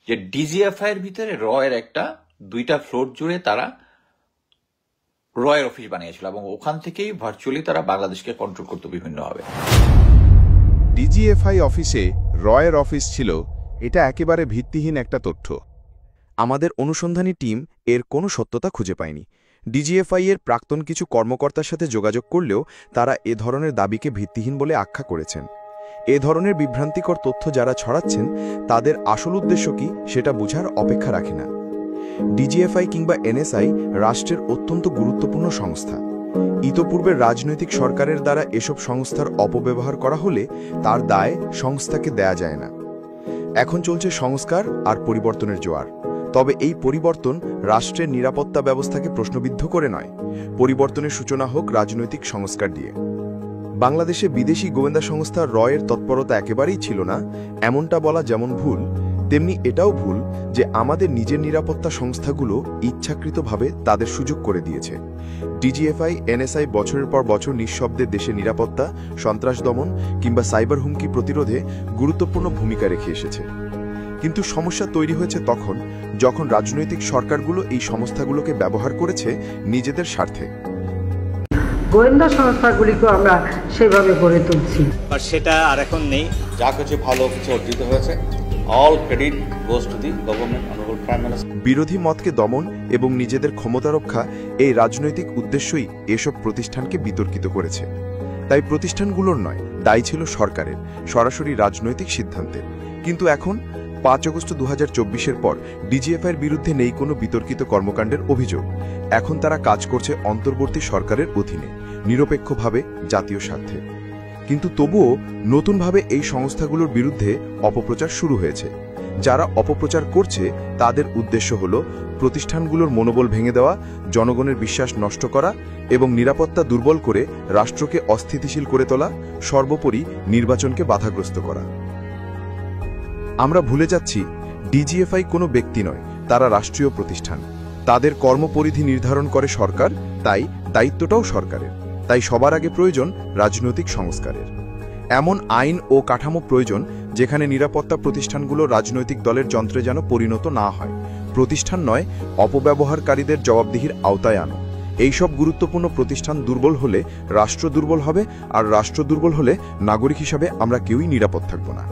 যে ডিজিএফআই এর ভিতরে এর একটা 2টা ফ্লোর জুড়ে তারা এর অফিস বানিয়েছিল এবং ওখান থেকেই ভার্চুয়ালি তারা বাংলাদেশকে কন্ট্রোল করতো বিভিন্নভাবে। ডিজিএফআই অফিসে এর অফিস ছিল, এটা একেবারে ভিত্তিহীন একটা তথ্য। আমাদের অনুসন্ধানী টিম এর কোনো সত্যতা খুঁজে পায়নি। ডিজিএফআই এর প্রাক্তন কিছু কর্মকর্তার সাথে যোগাযোগ করলেও তারা এ ধরনের দাবিকে ভিত্তিহীন বলে আখ্যা করেছেন। এ ধরনের বিভ্রান্তিকর তথ্য যারা ছড়াচ্ছেন তাদের আসল উদ্দেশ্য কি সেটা বোঝার অপেক্ষা রাখে না। ডিজিএফআই কিংবা এনএসআই রাষ্ট্রের অত্যন্ত গুরুত্বপূর্ণ সংস্থা। ইতোপূর্বের রাজনৈতিক সরকারের দ্বারা এসব সংস্থার অপব্যবহার করা হলে তার দায় সংস্থাকে দেয়া যায় না। এখন চলছে সংস্কার আর পরিবর্তনের জোয়ার। তবে এই পরিবর্তন রাষ্ট্রের নিরাপত্তা ব্যবস্থাকে প্রশ্নবিদ্ধ করে নয়, পরিবর্তনের সূচনা হোক রাজনৈতিক সংস্কার দিয়ে। বাংলাদেশে বিদেশি গোয়েন্দা সংস্থা এর তৎপরতা একেবারেই ছিল না, এমনটা বলা যেমন ভুল, তেমনি এটাও ভুল যে আমাদের নিজের নিরাপত্তা সংস্থাগুলো ইচ্ছাকৃতভাবে তাদের সুযোগ করে দিয়েছে। ডিজিএফআই, এনএসআই বছরের পর বছর নিঃশব্দে দেশের নিরাপত্তা, সন্ত্রাস দমন কিংবা সাইবার হুমকি প্রতিরোধে গুরুত্বপূর্ণ ভূমিকা রেখে এসেছে। কিন্তু সমস্যা তৈরি হয়েছে তখন যখন রাজনৈতিক সরকারগুলো এই সংস্থাগুলোকে ব্যবহার করেছে নিজেদের স্বার্থে। গোয়েন্দা সংস্থাগুলিকে আমরা সেভাবে গড়ে তুলছি, আর সেটা আর এখন নেই। যা কিছু ভালো কিছু অর্জিত হয়েছে, all credit goes to the government, honourable prime minister. বিরোধী মতকে দমন এবং নিজেদের ক্ষমতা রক্ষা, এই রাজনৈতিক উদ্দেশ্যই এসব প্রতিষ্ঠানকে বিতর্কিত করেছে। তাই প্রতিষ্ঠানগুলোর নয়, দায়ী ছিল সরকারের সরাসরি রাজনৈতিক সিদ্ধান্তের। কিন্তু এখন 5 আগস্ট 2024-এর পর ডিজিএফআইয়ের বিরুদ্ধে নেই কোনো বিতর্কিত কর্মকাণ্ডের অভিযোগ। এখন তারা কাজ করছে অন্তর্বর্তী সরকারের অধীনে, নিরপেক্ষভাবে, জাতীয় স্বার্থে। কিন্তু তবুও নতুনভাবে এই সংস্থাগুলোর বিরুদ্ধে অপপ্রচার শুরু হয়েছে। যারা অপপ্রচার করছে তাদের উদ্দেশ্য হল প্রতিষ্ঠানগুলোর মনোবল ভেঙে দেওয়া, জনগণের বিশ্বাস নষ্ট করা এবং নিরাপত্তা দুর্বল করে রাষ্ট্রকে অস্থিতিশীল করে তোলা, সর্বোপরি নির্বাচনকে বাধাগ্রস্ত করা। আমরা ভুলে যাচ্ছি ডিজিএফআই কোনো ব্যক্তি নয়, তারা রাষ্ট্রীয় প্রতিষ্ঠান। তাদের কর্মপরিধি নির্ধারণ করে সরকার, তাই দায়িত্বটাও সরকারের। তাই সবার আগে প্রয়োজন রাজনৈতিক সংস্কারের। এমন আইন ও কাঠামো প্রয়োজন যেখানে নিরাপত্তা প্রতিষ্ঠানগুলো রাজনৈতিক দলের যন্ত্রে যেন পরিণত না হয়। প্রতিষ্ঠান নয়, অপব্যবহারকারীদের জবাবদিহির আওতায় আনো। এইসব গুরুত্বপূর্ণ প্রতিষ্ঠান দুর্বল হলে রাষ্ট্র দুর্বল হবে, আর রাষ্ট্র দুর্বল হলে নাগরিক হিসাবে আমরা কেউই নিরাপদ থাকব না।